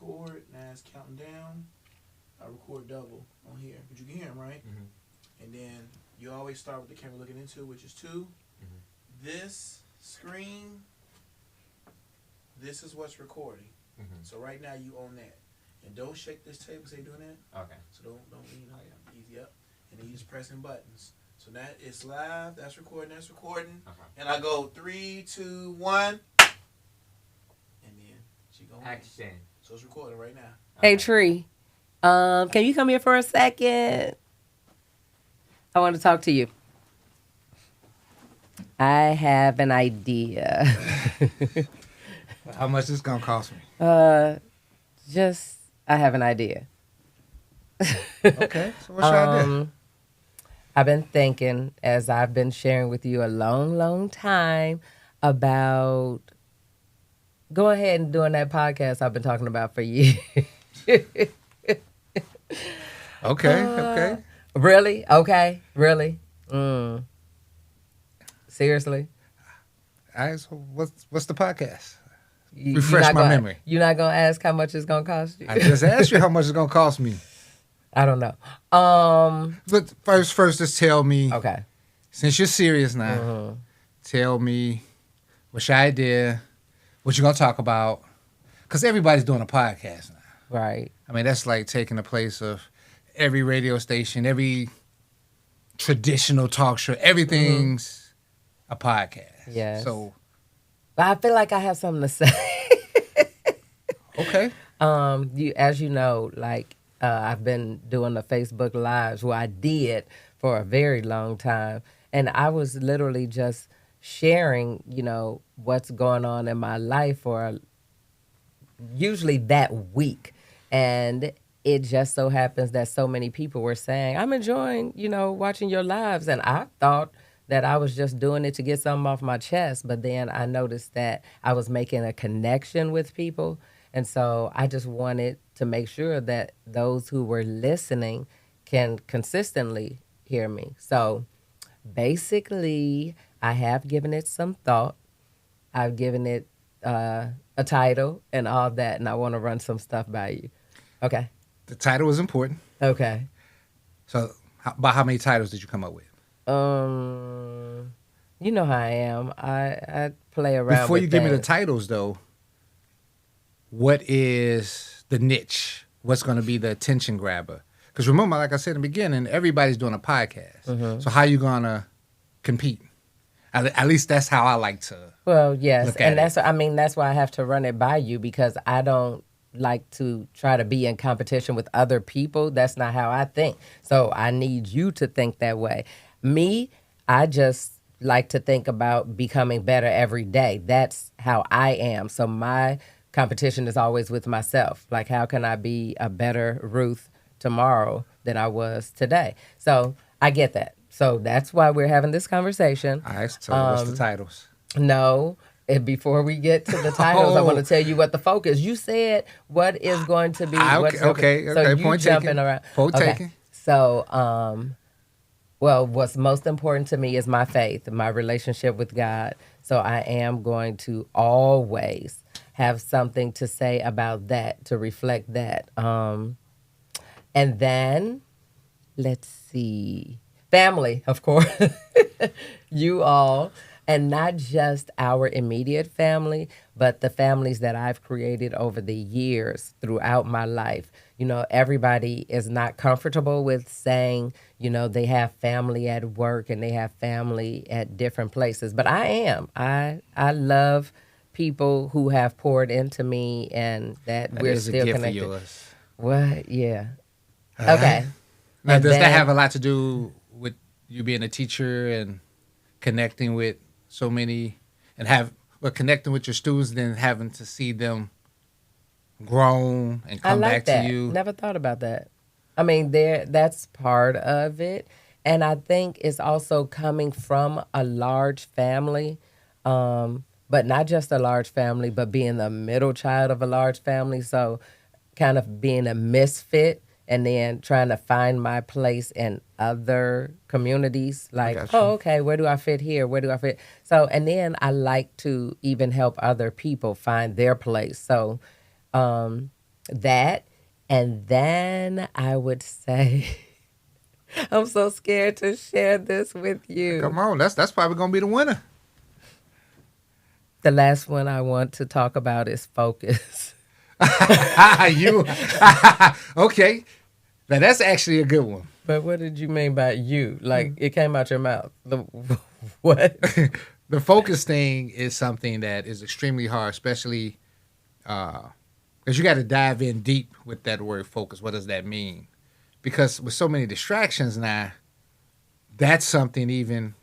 record. Now it's counting down. I record double on here, but you can hear them, right? Mm-hmm. And then you always start with the camera looking into, which is 2. Mm-hmm. This screen, this is what's recording. Mm-hmm. So right now you own that. And don't shake this table. Say doing that. Okay. So don't easy up. And then you just pressing buttons. So that is live. That's recording. That's recording. Uh-huh. And I go 3, 2, 1. And then she go action. So it's recording right now. Hey Tree, can you come here for a second? I want to talk to you. I have an idea. How much is this gonna cost me? I have an idea. Okay, so what's your idea? I've been thinking, as I've been sharing with you a long, long time, about going ahead and doing that podcast I've been talking about for years. Okay. Really? Okay. Really? Seriously? All right, so what's the podcast? Refresh my memory. You're not going to ask how much it's going to cost you? I just asked you how much it's going to cost me. I don't know. But first, just tell me. Okay. Since you're serious now, tell me what's your idea, what you're going to talk about. Because everybody's doing a podcast now. Right. I mean, that's like taking the place of every radio station, every traditional talk show. Everything's a podcast. Yes. So. But I feel like I have something to say. Okay. As you know, like, I've been doing the Facebook Lives, well, I did for a very long time. And I was literally just sharing, what's going on in my life for usually that week. And it just so happens that so many people were saying, I'm enjoying, watching your lives. And I thought that I was just doing it to get something off my chest. But then I noticed that I was making a connection with people. And so I just wanted to make sure that those who were listening can consistently hear me. So basically, I have given it some thought. I've given it a title and all that, and I want to run some stuff by you. Okay? The title is important. Okay. So about how many titles did you come up with? You know how I am. I play around Before you with give me the things. titles, though, what is the niche? What's going to be the attention grabber? Because remember, like I said in the beginning, everybody's doing a podcast. Mm-hmm. So how you going to compete? At least that's how I like to. Well, yes, look at and that's why I have to run it by you, because I don't like to try to be in competition with other people. That's not how I think. So I need you to think that way. Me, I just like to think about becoming better every day. That's how I am. So my competition is always with myself. Like, how can I be a better Ruth tomorrow than I was today? So I get that. So that's why we're having this conversation. All right, so what's the titles? No, and before we get to the titles, I want to tell you what the focus. You said what is going to be. Okay. So you Point jumping taken. around. Point okay. taken. So, well, what's most important to me is my faith, my relationship with God. So I am going to always have something to say about that, to reflect that. And then, let's see. Family, of course. You all. And not just our immediate family, but the families that I've created over the years throughout my life. Everybody is not comfortable with saying, they have family at work and they have family at different places. But I am. I love people who have poured into me and that we're still connected. For yours. What? Yeah. All okay. Right. Now, does that have a lot to do with you being a teacher and connecting with so many and connecting with your students, then having to see them grown and come back that. to you? Never thought about that. I mean, that's part of it. And I think it's also coming from a large family, but not just a large family, but being the middle child of a large family. So kind of being a misfit and then trying to find my place in other communities. Like, okay, where do I fit here? Where do I fit? So, and then I like to even help other people find their place. So That, and then I would say, I'm so scared to share this with you. Come on, that's probably gonna be the winner. The last one I want to talk about is focus. You okay? Now that's actually a good one. But what did you mean by you? Like it came out your mouth. What? The focus thing is something that is extremely hard, especially because you got to dive in deep with that word focus. What does that mean? Because with so many distractions now, that's something even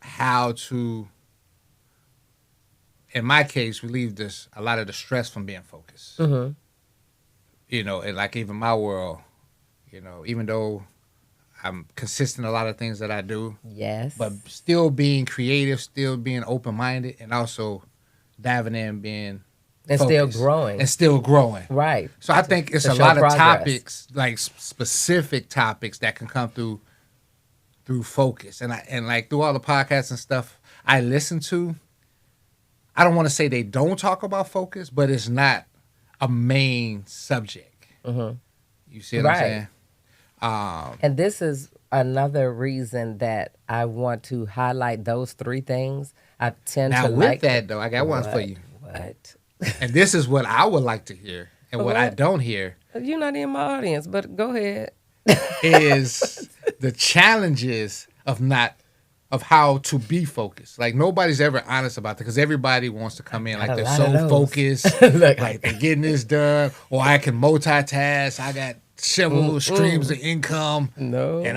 how to, in my case, relieve a lot of the stress from being focused. Mm-hmm. You know, and like even my world, you know, even though I'm consistent in a lot of things that I do, Yes. but still being creative, still being open-minded, and also diving in, being and focused, still growing. and still growing. Right. So I think it's to a show lot of progress. topics, like specific topics that can come through focus, and like through all the podcasts and stuff I listen to. I don't want to say they don't talk about focus, but it's not a main subject. Mm-hmm. You see what I'm saying? And this is another reason that I want to highlight those three things. I tend Now to with like that though, I got one for you. What? And this is what I would like to hear, and what I What? don't hear You're not in my audience, but go ahead. is the challenges of how to be focused. Like nobody's ever honest about that because everybody wants to come in like Got a they're lot so of those. focused, Look. like they're getting this done, or I can multitask. I got several streams of income, No. and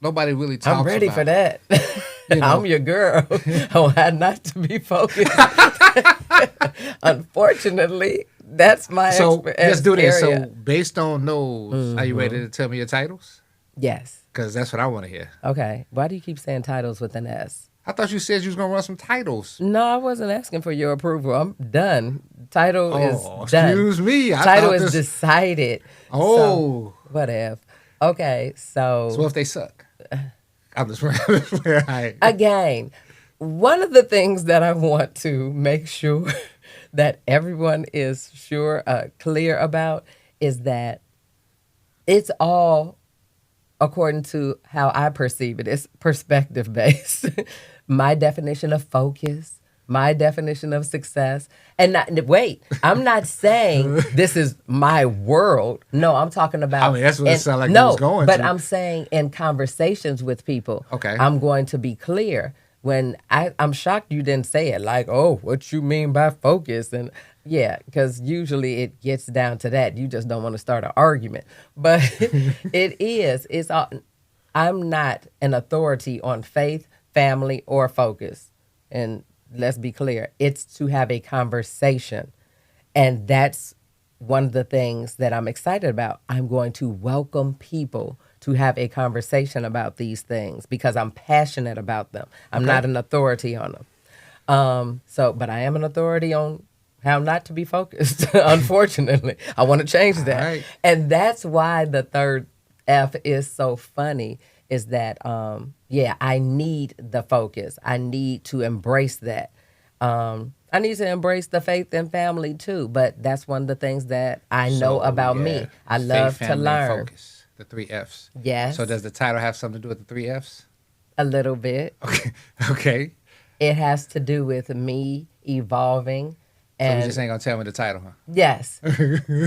nobody really talks. I'm ready about for that. You know. I'm your girl. I had not to be focused. Unfortunately, that's my So let's do this. So area. based on those, are you ready to tell me your titles? Yes. Because that's what I want to hear. Okay. Why do you keep saying titles with an S? I thought you said you was gonna run some titles. No, I wasn't asking for your approval. I'm done. Title is done. Excuse me. I Title thought is this- decided. Oh. So, whatever. Okay, So if they suck, I'm just again, one of the things that I want to make sure that everyone is clear about is that it's all according to how I perceive it. It's perspective based. My definition of focus, my definition of success. And I'm not saying this is my world. No, I'm talking about. I mean, that's what it sounded like no, it was going but to. I'm saying in conversations with people, Okay. I'm going to be clear. When I'm shocked you didn't say it, like, oh, what you mean by focus? And yeah, because usually it gets down to that. You just don't want to start an argument. But I'm not an authority on faith, family, or focus. And let's be clear, it's to have a conversation. And that's one of the things that I'm excited about. I'm going to welcome people to have a conversation about these things because I'm passionate about them. I'm not an authority on them. But I am an authority on how not to be focused, unfortunately. I want to change that. Right. And that's why the third F is so funny, is that, I need the focus. I need to embrace that. I need to embrace the faith and family too, but that's one of the things that I know about me. I love Faith, to family, and learn. Focus, the 3 Fs. Yes. So does the title have something to do with the 3 Fs? A little bit. Okay. It has to do with me evolving. So And you just ain't gonna tell me the title, huh? yes.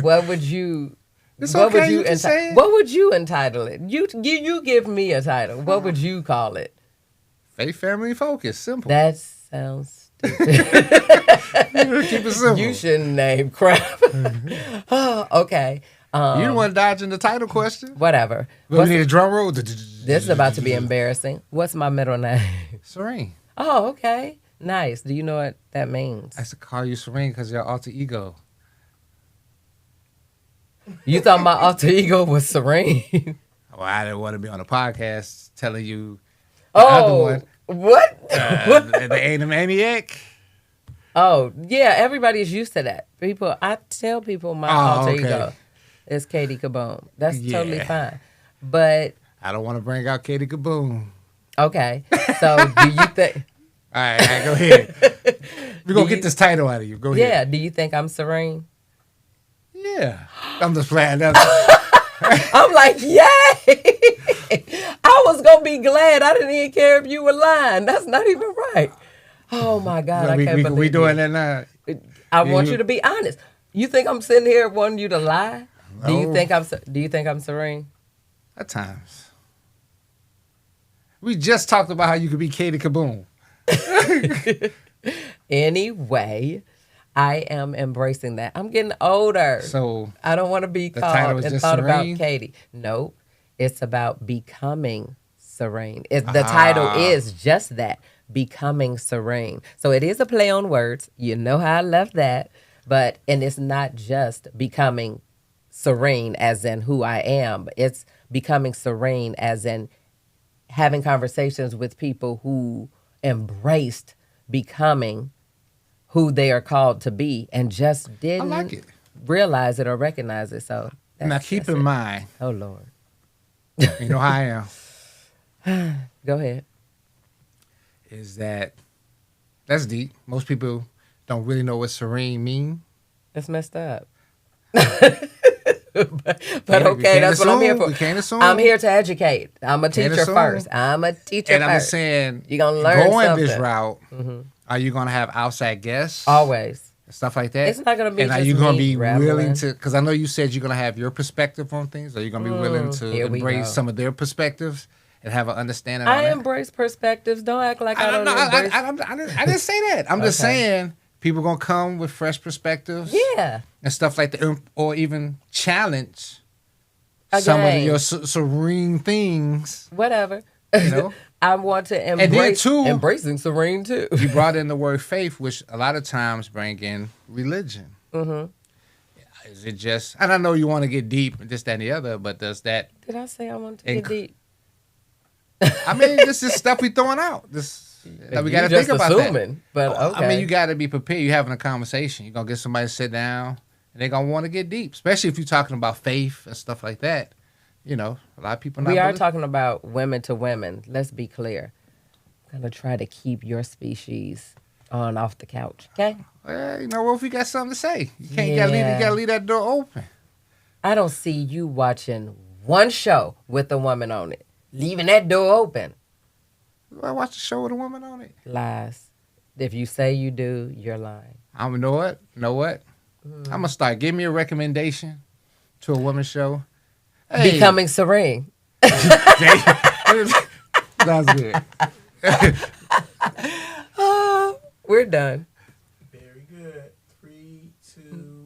What would you? It's what okay, would you can say it. What would you entitle it? You give me a title. What would you call it? Faith, family, and focus. Simple. That sounds stupid. Keep it simple. You shouldn't name crap. Oh, okay. You the one dodging the title question. Whatever. We need a drum roll. This is about to be embarrassing. What's my middle name? Serene. Oh, okay. Nice. Do you know what that means? I used to call you Serene because your alter ego. You thought my alter ego was Serene? Well, I didn't want to be on a podcast telling you the other Oh, one. what? The Animaniac. Oh, yeah. Everybody's used to that. I tell people my alter okay. ego is Katie Kaboom. That's totally Yeah. fine. But I don't want to bring out Katie Kaboom. okay. So do you think? All right, go ahead. We're going to get this title out of you. Go ahead. Yeah. Do you think I'm serene? Yeah. I'm just playing. I'm like, yay! I was going to be glad. I didn't even care if you were lying. That's not even right. Oh, my God. I can't believe we doing that now. I want you to be honest. You think I'm sitting here wanting you to lie? No. Do you think I'm serene? At times. We just talked about how you could be Katie Kaboom. Anyway, I am embracing that. I'm getting older. So I don't want to be called and thought about Katie. Nope. It's about becoming serene. The title is just that, becoming serene. So it is a play on words. You know how I left that. And it's not just becoming serene as in who I am. It's becoming serene as in having conversations with people who embraced becoming who they are called to be and just didn't realize it or recognize it. So now keep in mind. Oh, Lord. You know how I am. Go ahead. Is that's deep. Most people don't really know what serene mean. It's messed up. but okay, that's what I'm here for. We can't assume. I'm here to educate. I'm a teacher first. I'm a teacher and first. I'm just saying, you're going to learn going something. this route, are you going to have outside guests? Always. Stuff like that? It's not going to be and just are you going to be rambling. willing to, because I know you said you're going to have your perspective on things. Are you going to be willing to embrace some of their perspectives and have an understanding on that? embrace perspectives. Don't act like I don't embrace. I didn't say that. I'm just saying people going to come with fresh perspectives. Yeah. And stuff like that. Or even challenge some of your serene things. Whatever. You know? I want to embrace. And then too, embracing serene too. You brought in the word faith, which a lot of times bring in religion. Mm-hmm. Is it just, and I know you want to get deep and this, that, and the other, but does that... Did I say I want to get deep? I mean, this is stuff we throwing out. That we got to think about that. But okay. I mean, you got to be prepared. You're having a conversation. You're going to get somebody to sit down, and they're going to want to get deep, especially if you're talking about faith and stuff like that. You know, a lot of people not. We are talking about women to women. Let's be clear. I'm going to try to keep your species on off the couch, okay? Well, you know, what if we got something to say? You can't you gotta leave that door open. I don't see you watching one show with a woman on it, leaving that door open. I watch a show with a woman on it. Lies. If you say you do, you're lying. I'm know what? I'm gonna start. Give me a recommendation to a woman's show. Hey. Becoming serene. Sounds good. We're done. Very good. 3, 2.